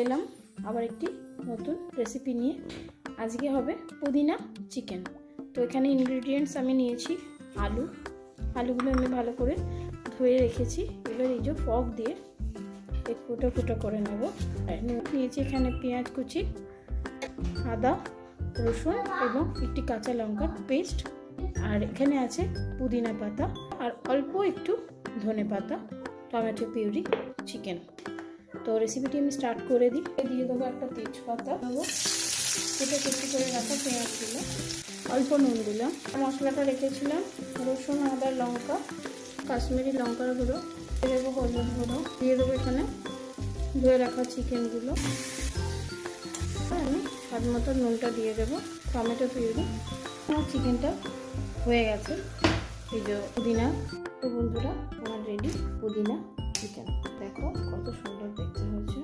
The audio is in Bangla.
এলাম আবার একটি নতুন রেসিপি নিয়ে। আজকে হবে পুদিনা চিকেন। তো এখানে ইনগ্রেডিয়েন্টস আমি নিয়েছি আলুগুলো আমি ভালো করে ধুয়ে রেখেছি। এবার এই যে ফক দিয়ে ফুটো ফুটো করে নেব। নিয়েছি এখানে পেঁয়াজ কুচি, আদা রসুন এবং একটি কাঁচা লঙ্কার পেস্ট, আর এখানে আছে পুদিনা পাতা আর অল্প একটু ধনে পাতা, টমেটো পিউরি, চিকেন। তো রেসিপিটি আমি স্টার্ট করে দিই। দিয়ে দেবো একটা তেজপাতা, দেবো কেটে কুচি করে রাখা পেঁয়াজগুলো, অল্প নুন দিলাম, মশলাটা রেখেছিলাম রসুন, আদা, লঙ্কা, কাশ্মীরি লঙ্কার গুঁড়ো, দিয়ে দেবো হলুদ গুঁড়ো, দিয়ে দেবো এখানে ধুয়ে রাখা চিকেনগুলো, আমি স্বাদ মতো নুনটা দিয়ে দেবো, টমেটো পিউরি। আমার চিকেনটা হয়ে গেছে। এই যে পুদিনা, তো বন্ধুরা আমার রেডি পুদিনা চিকেন।